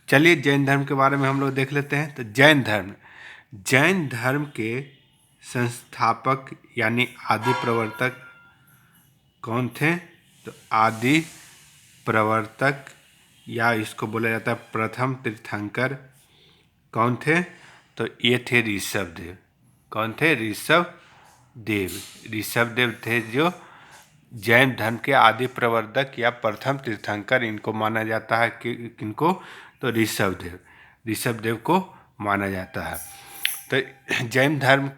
चलिए जैन धर्म के बारे में हम लोग देख लेते हैं। तो जैन धर्म के संस्थापक यानी आदि प्रवर्तक कौन थे? तो आदि प्रवर्तक या इसको बोला जाता है प्रथम तीर्थंकर कौन थे? तो ये थे ऋषभदेव। कौन थे? ऋषभदेव। ऋषभदेव थे जो जैन धर्म के आदि प्रवर्तक या प्रथम तीर्थंकर इनको माना जाता है। किनको? तो ऋषभदेव को माना जाता है। तो जैन धर्म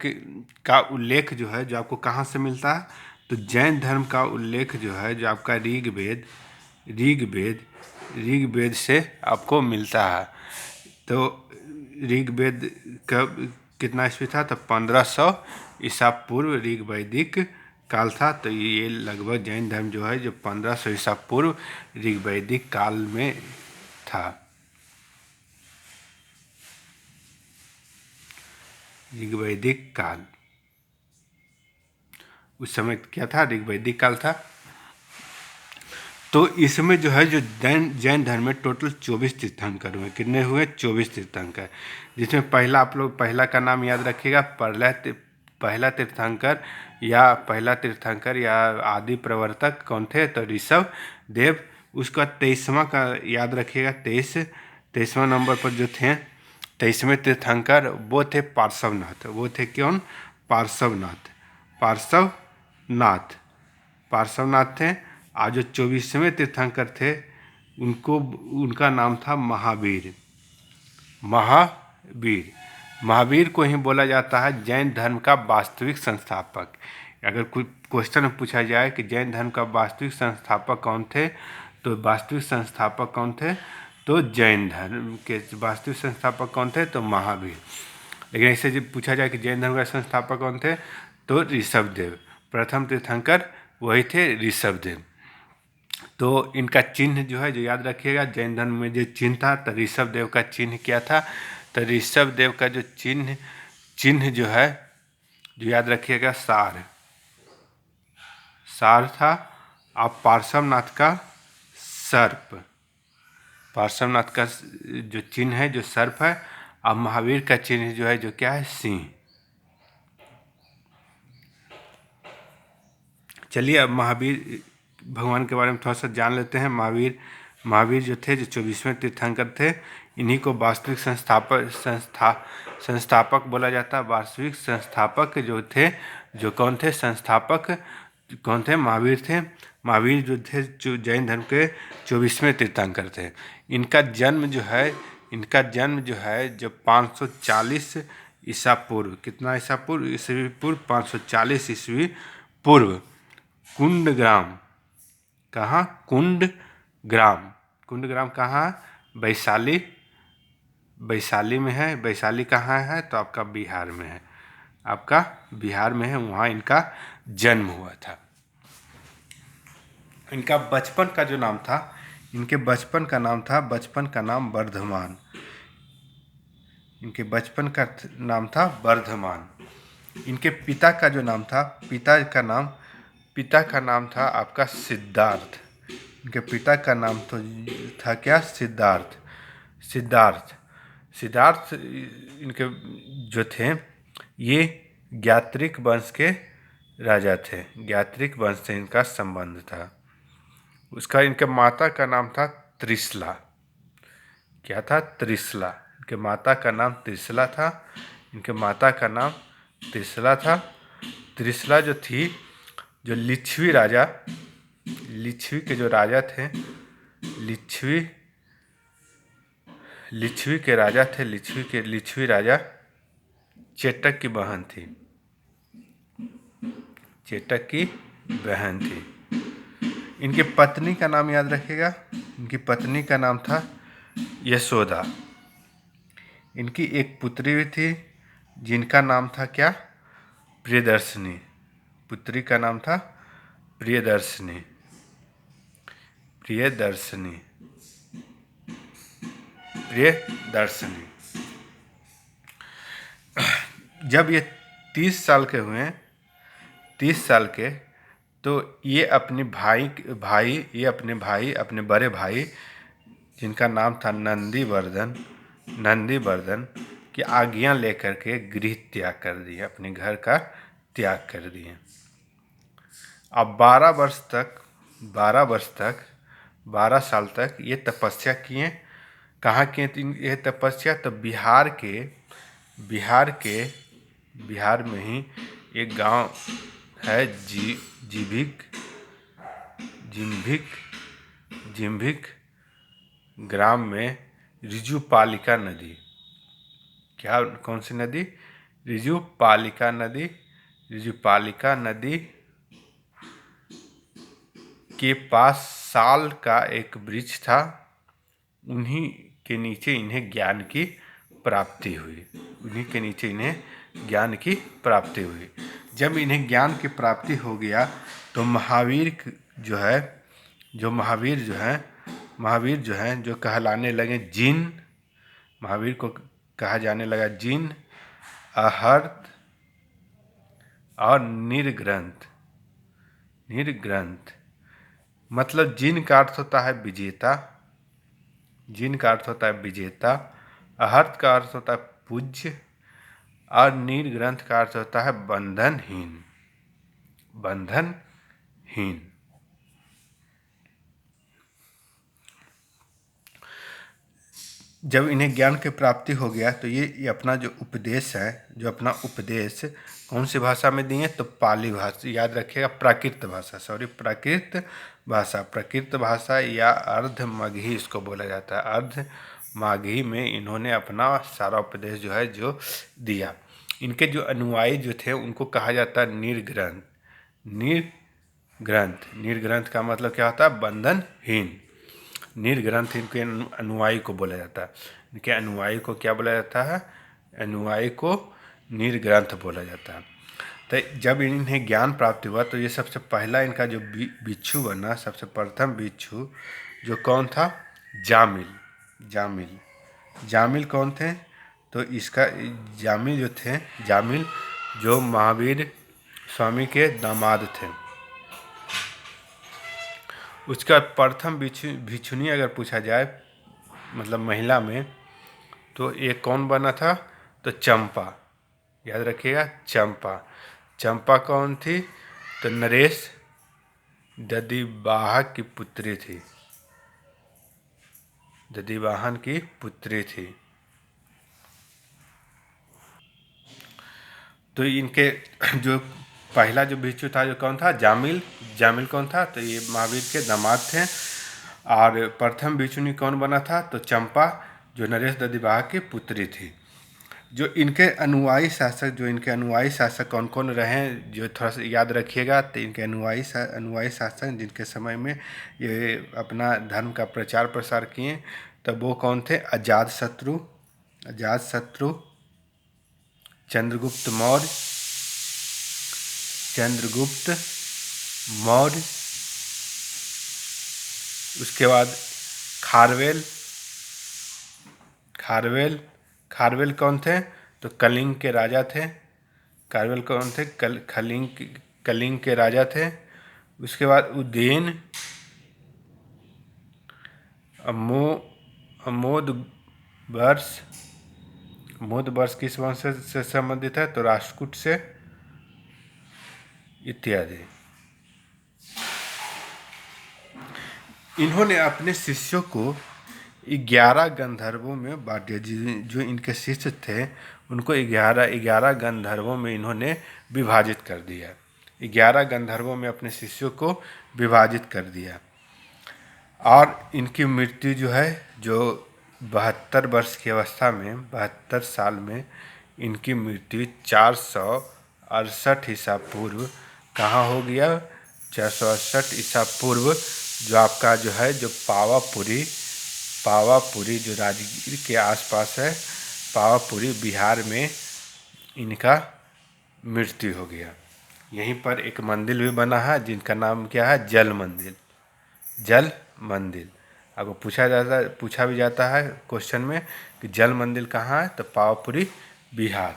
का उल्लेख जो है जो आपको कहाँ से मिलता है? तो जैन धर्म का उल्लेख जो है जो आपका ऋग्वेद से आपको मिलता है। तो ऋग्वेद कब कितना ईस्वी था? तो 1500 ईसा पूर्व ऋग वैदिक काल था। तो ये लगभग जैन धर्म जो है जो 1500 ईसा पूर्व ऋग वैदिक काल में था। ऋग वैदिक काल उस समय क्या था? ऋग वैदिक काल था। तो इसमें जो है जो जैन धर्म में टोटल 24 तीर्थंकर हुए। कितने हुए? 24 तीर्थंकर। जिसमें पहला का नाम याद रखिएगा। पहला तीर्थंकर या आदि प्रवर्तक कौन थे? तो ऋषभदेव। उसका 23वां का याद रखिएगा। 23वां नंबर पर जो थे 23वें तीर्थंकर वो थे पार्श्वनाथ। वो थे कौन? पार्श्वनाथ थे। आज जो 24वें तीर्थंकर थे उनका नाम था महावीर। महावीर को ही बोला जाता है जैन धर्म का वास्तविक संस्थापक। अगर कोई क्वेश्चन पूछा जाए कि जैन धर्म का वास्तविक संस्थापक कौन थे, तो वास्तविक संस्थापक कौन थे? तो जैन धर्म के वास्तविक संस्थापक कौन थे? तो महावीर। लेकिन ऐसे जब पूछा जाए कि जैन धर्म का संस्थापक कौन थे, तो ऋषभदेव। प्रथम तीर्थंकर वही थे, ऋषभदेव। तो इनका चिन्ह जो है जो याद रखिएगा, जैन धर्म में जो चिन्ह था तो ऋषभदेव का चिन्ह क्या था? तो ऋषभदेव का जो चिन्ह जो है जो याद रखिएगा सार था। अब पार्श्वनाथ का जो चिन्ह है जो सर्प है। अब महावीर का चिन्ह जो है जो क्या है? सिंह। चलिए अब महावीर भगवान के बारे में थोड़ा सा जान लेते हैं। महावीर जो थे जो 24वें तीर्थंकर थे, इन्हीं को वास्तविक संस्थापक बोला जाता है। वास्तविक संस्थापक जो थे जो कौन थे? संस्थापक कौन थे? महावीर थे। महावीर जो थे जो जैन धर्म के 24वें तीर्थंकर थे। इनका जन्म जो है जो 540 ईसा पूर्व। कितना ईसा पूर्व? ईस्वी पूर्व 540 ईस्वी पूर्व कुंडग्राम। कहाँ? कुंडग्राम कहाँ? वैशाली में है। वैशाली कहाँ है? तो आपका बिहार में है। वहाँ इनका जन्म हुआ था। इनका बचपन का नाम वर्धमान। इनके बचपन का नाम था वर्धमान। इनके पिता का नाम था आपका सिद्धार्थ। इनके पिता का नाम तो था क्या? सिद्धार्थ इनके जो थे ये ज्ञात्रिक वंश के राजा थे। ज्ञात्रिक वंश से इनका संबंध था। उसका इनके माता का नाम था त्रिशला। क्या था? त्रिशला। इनके माता का नाम त्रिशला था। त्रिशला जो थी जो लिच्छवी के जो राजा थे, लिच्छवी राजा चेटक की बहन थी। इनकी पत्नी का नाम याद रखिएगा। इनकी पत्नी का नाम था यशोदा। इनकी एक पुत्री भी थी जिनका नाम था क्या? प्रियदर्शनी। पुत्री का नाम था प्रियदर्शनी। जब ये 30 साल के तो ये अपने बड़े भाई जिनका नाम था नंदीवर्धन की आज्ञा लेकर के गृह त्याग कर दिए, अपने घर का त्याग कर दिए। अब 12 साल तक ये तपस्या किए। कहाँ किए ये तपस्या? तो बिहार में ही एक गांव है जिम्भिक ग्राम में ऋजुपालिका नदी। क्या, कौन सी नदी? ऋजुपालिका नदी के पास साल का एक वृक्ष था। उन्हीं के नीचे इन्हें ज्ञान की प्राप्ति हुई। जब इन्हें ज्ञान की प्राप्ति हो गया तो महावीर जो हैं जो कहलाने लगे जिन। महावीर को कहा जाने लगा जिन, अहर्त और निर्ग्रंथ। मतलब जिन का अर्थ होता है विजेता, अहर्त का अर्थ होता है पूज्य, और निर्ग्रंथ का अर्थ होता है बंधनहीन। जब इन्हें ज्ञान की प्राप्ति हो गया तो ये अपना जो उपदेश कौन सी भाषा में दिए? तो पाली भाषा, याद रखिएगा, प्राकृत भाषा या अर्धमागही इसको बोला जाता है। अर्धमागही में इन्होंने अपना सारा उपदेश जो दिया। इनके जो अनुयायी जो थे उनको कहा जाता है निर्ग्रंथ का मतलब क्या होता है? बंधनहीन। निर्ग्रंथ इनके अनुयायी को बोला जाता है। इनके अनुयायी को क्या बोला जाता है? अनुयायी को निर्ग्रंथ बोला जाता है। तो जब इन्हें ज्ञान प्राप्त हुआ तो ये सबसे पहला इनका जो भिक्षु बना, सबसे प्रथम भिक्षु जो कौन था? जामिल कौन थे? तो इसका जामिल जो महावीर स्वामी के दामाद थे। उसका प्रथम भिक्षुनी अगर पूछा जाए, मतलब महिला में, तो एक कौन बना था? तो चंपा। याद रखिएगा, चंपा कौन थी? तो नरेश दधिवाहन की पुत्री थी। तो इनके जो पहला जो भिक्षु था जो कौन था? जामिल कौन था? तो ये महावीर के दामाद थे। और प्रथम भिक्षुनी कौन बना था? तो चंपा, जो नरेश दधिवाहन की पुत्री थी। जो इनके अनुयायी शासक कौन कौन रहे, जो थोड़ा सा याद रखिएगा। तो इनके अनुयायी शासक जिनके समय में ये अपना धर्म का प्रचार प्रसार किए, तब वो कौन थे? अजातशत्रु, चंद्रगुप्त मौर्य, उसके बाद खारवेल कौन थे? तो कलिंग के राजा थे। खारवेल कौन थे? कलिंग के राजा थे। उसके बाद उदयन, अमोदवर्ष किस वंश से संबंधित है? तो राष्ट्रकूट से, इत्यादि। इन्होंने अपने शिष्यों को 11 गंधर्वों में बांट दिया। जो इनके शिष्य थे उनको 11 गंधर्वों में इन्होंने विभाजित कर दिया। 11 गंधर्वों में अपने शिष्यों को विभाजित कर दिया। और इनकी मृत्यु जो 72 वर्ष की अवस्था में, 72 साल में इनकी मृत्यु 468 ईसा पूर्व कहाँ हो गया? 468 ईसा पूर्व, जो आपका जो पावापुरी जो राजगीर के आसपास है, पावापुरी बिहार में इनका मृत्यु हो गया। यहीं पर एक मंदिर भी बना है जिनका नाम क्या है? जल मंदिर। आपको पूछा भी जाता है क्वेश्चन में कि जल मंदिर कहाँ है? तो पावापुरी बिहार।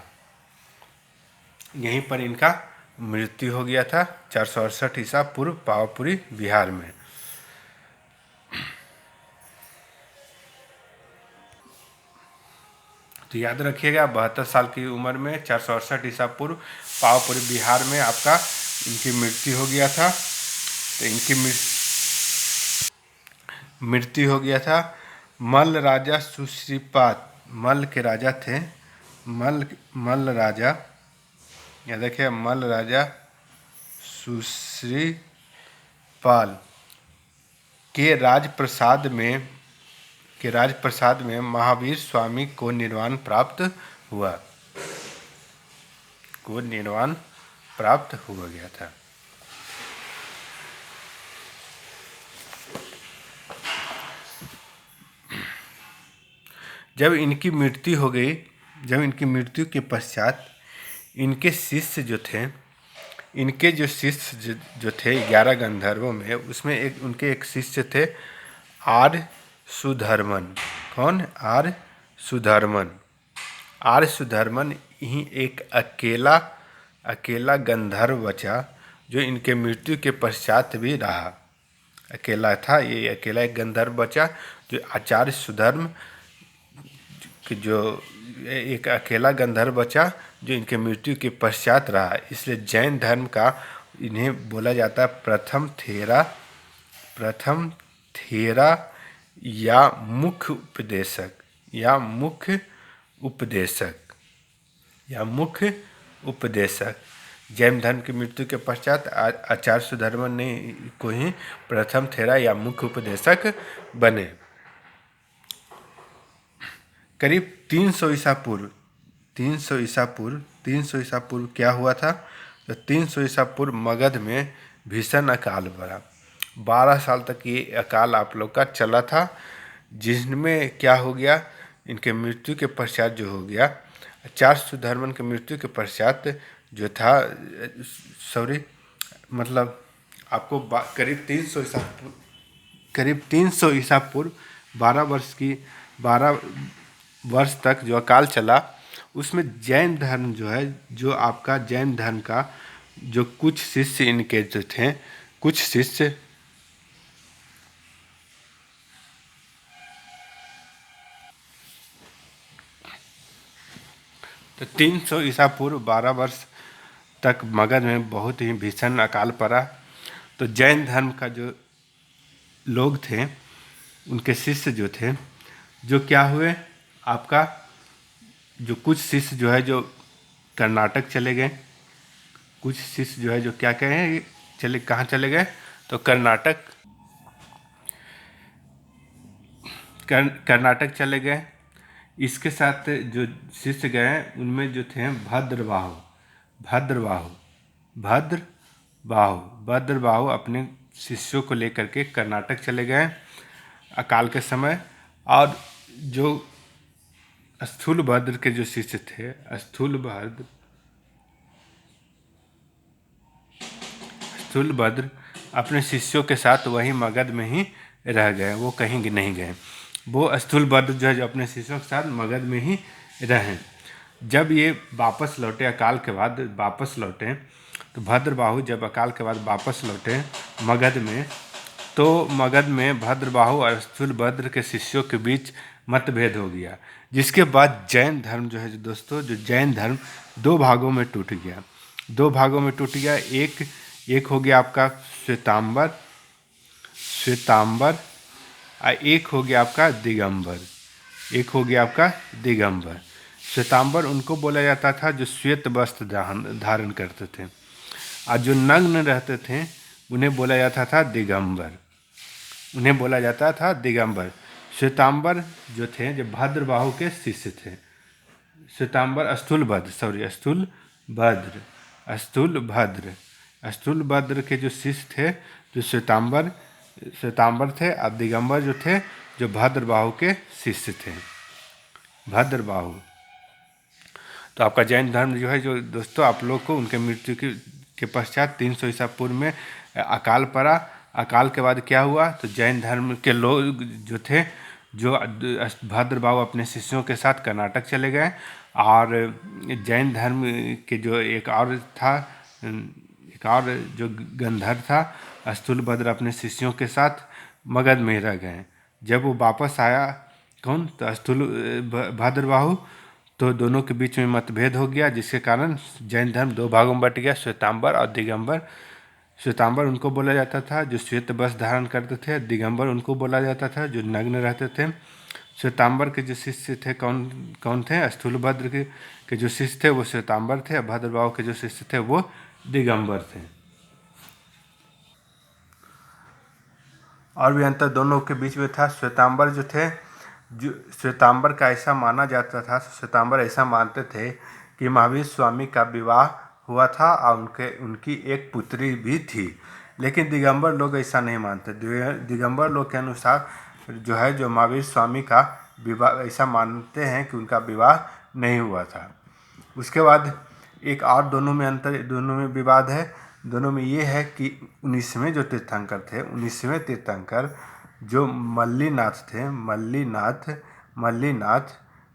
यहीं पर इनका मृत्यु हो गया था 468 ईसा पूर्व, पावापुरी बिहार में। तो याद रखिएगा 72 साल की उम्र में 468 ईसा पूर्व पावापुरी बिहार में आपका इनकी मृत्यु हो गया था। तो इनकी मृत्यु हो गया था। मल्ल राजा सुश्रीपाद, मल्ल के राजा थे, मल्ल राजा, या देखिए मल्ल राजा सुश्रीपाल के राजप्रसाद में महावीर स्वामी को निर्वाण प्राप्त हो गया था। जब इनकी मृत्यु के पश्चात इनके शिष्य जो थे 11 गंधर्वों में, उसमें उनके एक शिष्य थे आर्य सुधर्मन। कौन? आर्य सुधर्मन ही एक अकेला गंधर्व बचा जो इनके मृत्यु के पश्चात भी रहा। अकेला था, ये अकेला एक गंधर्व बचा जो आचार्य सुधर्म, जो एक अकेला गंधर्व बचा जो इनके मृत्यु के पश्चात रहा। इसलिए जैन धर्म का इन्हें बोला जाता है प्रथम थेरा या मुख्य उपदेशक। जैन धर्म की मृत्यु के पश्चात आचार्य सुधर्मन ने को ही प्रथम थेरा या मुख्य उपदेशक बने। करीब 300 ईसा पूर्व क्या हुआ था? तो 300 ईसा पूर्व मगध में भीषण अकाल पड़ा। 12 साल तक ये अकाल आप लोग का चला था, जिसमें क्या हो गया, इनके मृत्यु के पश्चात जो हो गया, आचार्य सुधर्मन के मृत्यु के पश्चात जो था, आपको करीब 300 ईसा पूर्व 12 वर्ष तक जो अकाल चला, उसमें जैन धर्म जो आपका जैन धर्म का जो कुछ शिष्य इनके जो थे, तो 300 ईसा पूर्व 12 वर्ष तक मगध में बहुत ही भीषण अकाल पड़ा। तो जैन धर्म का जो लोग थे, उनके शिष्य जो थे, जो क्या हुए, आपका जो कुछ शिष्य जो कर्नाटक चले गए, कुछ शिष्य जो क्या कहें कहाँ चले गए, तो कर्नाटक चले गए। इसके साथ जो शिष्य गए उनमें जो थे भद्रबाहु अपने शिष्यों को लेकर के कर्नाटक चले गए अकाल के समय। और जो स्थूलभद्र के जो शिष्य थे, स्थूलभद्र अपने शिष्यों के साथ वहीं मगध में ही रह गए, वो कहीं नहीं गए। वो स्थूलभद्र जो अपने शिष्यों के साथ मगध में ही रहे। जब ये वापस लौटे, अकाल के बाद वापस लौटे, तो भद्रबाहु जब अकाल के बाद वापस लौटे मगध में, तो मगध में भद्रबाहु और स्थूलभद्र के शिष्यों के बीच मतभेद हो गया, जिसके बाद जैन धर्म दोस्तों, जो जैन धर्म 2 भागों में टूट गया। एक हो गया आपका श्वेतांबर, एक हो गया आपका दिगंबर। श्वेतांबर उनको बोला जाता था जो श्वेत वस्त्र धारण करते थे, और जो नग्न रहते थे उन्हें बोला जाता था दिगंबर। श्वेतांबर जो थे, जो भद्रबाहु के शिष्य थे, स्थूलभद्र के जो शिष्य थे, जो श्वेतांबर थे, और दिगंबर जो थे, जो भद्रबाहु के शिष्य थे, भद्रबाहु। तो आपका जैन धर्म जो दोस्तों, आप लोग को उनके मृत्यु के पश्चात 300 ईसा पूर्व में अकाल पड़ा। अकाल के बाद क्या हुआ, तो जैन धर्म के लोग जो थे, जो भद्रबाहु अपने शिष्यों के साथ कर्नाटक चले गए, और जैन धर्म के जो एक और जो गंधर्व था, स्थूलभद्र अपने शिष्यों के साथ मगध में रह गए। जब वो वापस आया, कौन, तो भद्रबाहु, तो दोनों के बीच में मतभेद हो गया, जिसके कारण जैन धर्म दो भागों में बट गया, श्वेतांबर और दिगंबर। श्वेतांबर उनको बोला जाता था जो श्वेत वस्त्र धारण करते थे, दिगंबर उनको बोला जाता था जो नग्न रहते थे। श्वेतांबर के जो शिष्य थे कौन कौन थे? स्थूलभद्र के जो शिष्य थे वो श्वेतांबर थे, और भद्रबाहु के जो शिष्य थे वो दिगंबर थे। और भी अंतर दोनों के बीच में था। श्वेतांबर जो थे, जो श्वेतांबर का ऐसा माना जाता था, श्वेतांबर ऐसा मानते थे कि महावीर स्वामी का विवाह हुआ था और उनकी एक पुत्री भी थी। लेकिन दिगंबर लोग ऐसा नहीं मानते। दिगंबर लोग के अनुसार जो महावीर स्वामी का विवाह, ऐसा मानते हैं कि उनका विवाह नहीं हुआ था। उसके बाद एक और दोनों में विवाद है। दोनों में ये है कि 19वें जो तीर्थंकर थे, 19वें तीर्थंकर जो मल्लीनाथ थे, मल्लीनाथ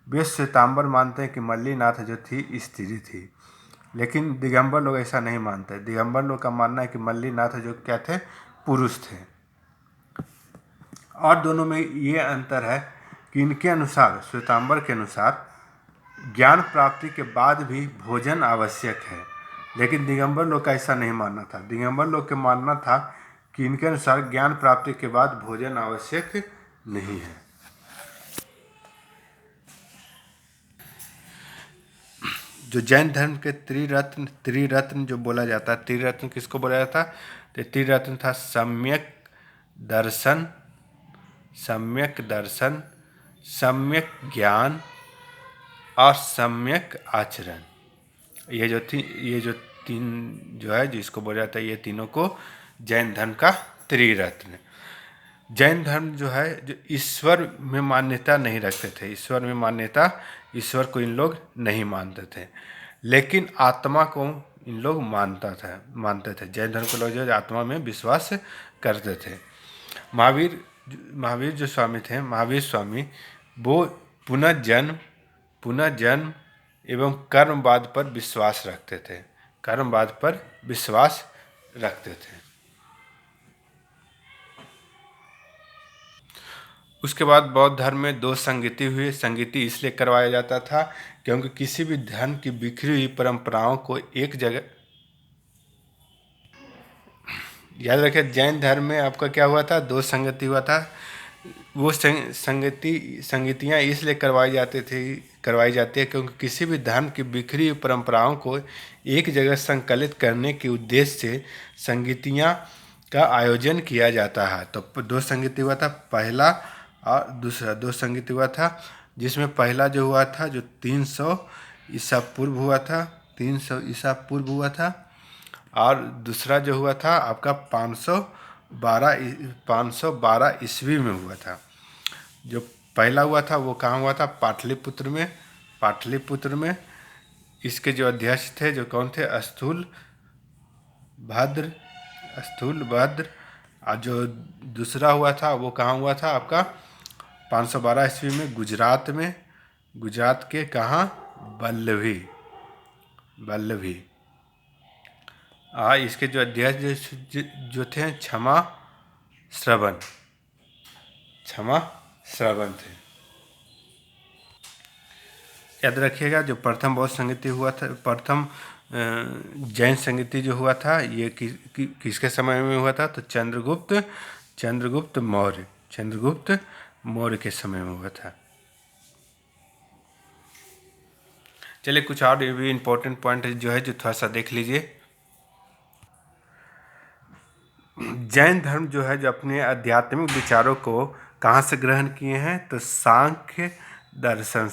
वे श्वेतांबर मानते हैं कि मल्लीनाथ जो थी स्त्री थी। लेकिन दिगंबर लोग ऐसा नहीं मानते। दिगंबर लोग का मानना है कि मल्लीनाथ जो क्या थे? पुरुष थे। और दोनों में ये अंतर है कि इनके अनुसार, श्वेतांबर के अनुसार, ज्ञान प्राप्ति के बाद भी भोजन आवश्यक है। लेकिन दिगंबर लोग का ऐसा नहीं मानना था। दिगंबर लोग का मानना था कि इनके अनुसार ज्ञान प्राप्ति के बाद भोजन आवश्यक नहीं है। जो जैन धर्म के त्रिरत्न जो बोला जाता है, त्रिरत्न किसको बोला जाता? तो त्रिरत्न था सम्यक दर्शन, सम्यक ज्ञान और सम्यक आचरण। ये जो तीन जो है जिसको बोला जाता है, ये तीनों को जैन धर्म का त्रिरत्न। जैन धर्म जो है जो ईश्वर में मान्यता नहीं रखते थे। ईश्वर को इन लोग नहीं मानते थे, लेकिन आत्मा को इन लोग मानते थे। जैन धर्म के लोग जो आत्मा में विश्वास करते थे। महावीर जो स्वामी थे, महावीर स्वामी, वो पुनर्जन्म एवं कर्मवाद पर विश्वास रखते थे। उसके बाद बौद्ध धर्म में दो संगति हुई। संगति इसलिए करवाया जाता था क्योंकि किसी भी धर्म की बिखरी हुई परंपराओं को एक जगह, याद रखें, जैन धर्म में आपका क्या हुआ था? दो संगति हुआ था। वो संगतियाँ इसलिए करवाई जाती है क्योंकि किसी भी धर्म की बिखरी हुई परंपराओं को एक जगह संकलित करने के उद्देश्य से संगतियाँ का आयोजन किया जाता है। तो दो संगति हुआ था, पहला और दूसरा। दो संगति हुआ था, जिसमें पहला जो हुआ था जो 300 ईसा पूर्व हुआ था, 300 ईसा पूर्व हुआ था, और दूसरा जो हुआ था आपका 512 ईस्वी में हुआ था। जो पहला हुआ था वो कहाँ हुआ था? पाटलिपुत्र में। इसके जो अध्यक्ष थे जो कौन थे? स्थूल भद्र। और जो दूसरा हुआ था वो कहाँ हुआ था आपका? 512 ईस्वी में गुजरात के कहाँ? बल्लभी। इसके जो अध्यक्ष जो थे क्षमा श्रवण थे। याद रखिएगा, जो प्रथम बौद्ध संगति हुआ था, प्रथम जैन संगति जो हुआ था, ये किसके समय में हुआ था? तो चंद्रगुप्त मौर्य के समय में हुआ था। चलिए कुछ और भी इम्पोर्टेंट पॉइंट जो है जो थोड़ा सा देख लीजिए। जैन धर्म जो है जो अपने आध्यात्मिक विचारों को कहाँ से ग्रहण किए हैं? तो सांख्य दर्शन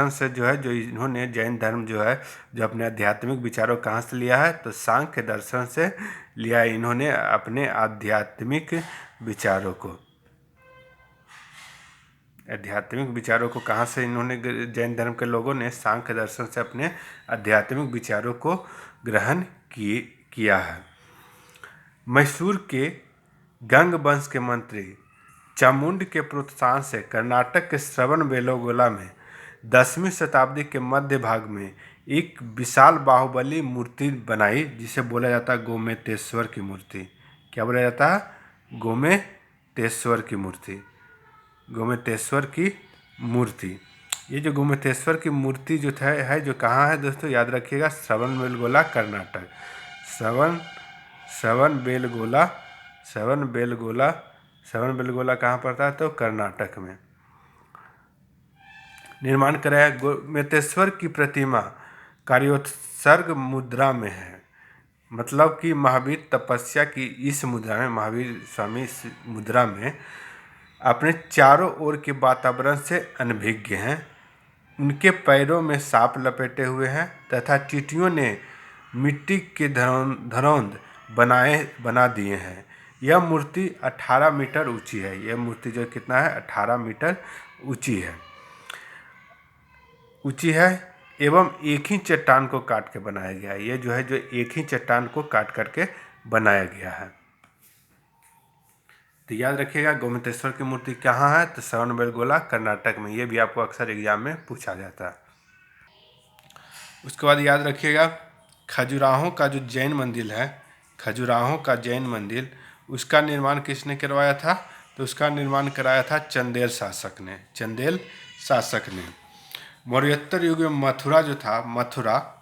से जो है, जो इन्होंने जैन धर्म जो है जो अपने आध्यात्मिक विचारों कहाँ से लिया है? तो सांख्य दर्शन से लिया है इन्होंने अपने आध्यात्मिक विचारों को कहाँ से इन्होंने, जैन धर्म के लोगों ने सांख्य दर्शन से अपने आध्यात्मिक विचारों को ग्रहण किया है। मैसूर के गंग वंश के मंत्री चामुंड के प्रोत्साहन से कर्नाटक के श्रवणबेलगोला में 10वीं शताब्दी के मध्य भाग में एक विशाल बाहुबली मूर्ति बनाई, जिसे बोला जाता है गोमेतेश्वर की मूर्ति। क्या बोला जाता है? गोमेतेश्वर की मूर्ति। ये जो गोमतेश्वर की मूर्ति जो है जो कहाँ है दोस्तों, याद रखिएगा, श्रवणबेलगोला कर्नाटक। श्रवणबेलगोला श्रवणबेलगोला श्रवणबेलगोला कहाँ पड़ता है, तो कर्नाटक में। निर्माण कराया गोमतेश्वर की प्रतिमा कार्योत्सर्ग मुद्रा में है, मतलब कि महावीर तपस्या की इस मुद्रा में, महावीर स्वामी इस मुद्रा में अपने चारों ओर के वातावरण से अनभिज्ञ हैं। उनके पैरों में सांप लपेटे हुए हैं तथा चींटियों ने मिट्टी के धरौंद बना दिए हैं। यह मूर्ति 18 मीटर ऊंची है। यह मूर्ति जो कितना है, 18 मीटर ऊंची है एवं एक ही चट्टान को काट के बनाया गया है। ये जो है, जो एक ही चट्टान को काट करके बनाया गया है। तो याद रखिएगा, गोमतेश्वर की मूर्ति कहाँ है, तो श्रवणबेलगोला कर्नाटक में। ये भी आपको अक्सर एग्जाम में पूछा जाता है। उसके बाद याद रखिएगा, खजुराहो का जो जैन मंदिर है, खजुराहो का जैन मंदिर, उसका निर्माण किसने करवाया था, तो उसका निर्माण कराया था चंदेल शासक ने। चंदेल शासक ने मौर्योत्तर युग में मथुरा जो था, मथुरा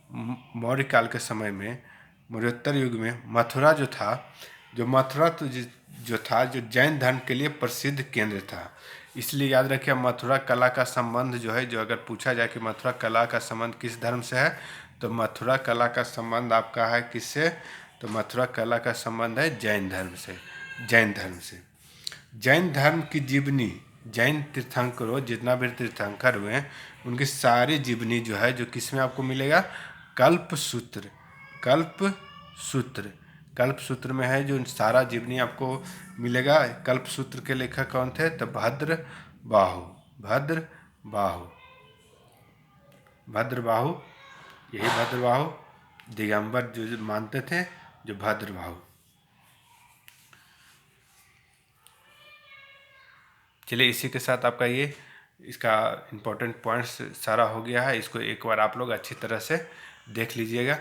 मौर्य काल के समय में, मौर्योत्तर युग में मथुरा जो था, जो मथुरा तो जो था, जो जैन धर्म के लिए प्रसिद्ध केंद्र था। इसलिए याद रखिए, मथुरा कला का संबंध जो है, जो अगर पूछा जाए कि मथुरा कला का संबंध किस धर्म से है, तो मथुरा कला का संबंध आपका है किससे, तो मथुरा कला का संबंध है जैन धर्म से। जैन धर्म से, जैन धर्म की जीवनी, जैन तीर्थंकरों, जितना भी तीर्थंकर हुए हैं, उनकी सारी जीवनी जो है, जो किस में आपको मिलेगा, कल्पसूत्र। कल्पसूत्र कल्पसूत्र में है, जो सारा जीवनी आपको मिलेगा। कल्पसूत्र के लेखक कौन थे, तो भद्रबाहु। भद्रबाहु, यही भद्रबाहु दिगंबर जो मानते थे, जो भद्रबाहु। चलिए, इसी के साथ आपका ये इसका इम्पोर्टेंट पॉइंट्स सारा हो गया है। इसको एक बार आप लोग अच्छी तरह से देख लीजिएगा।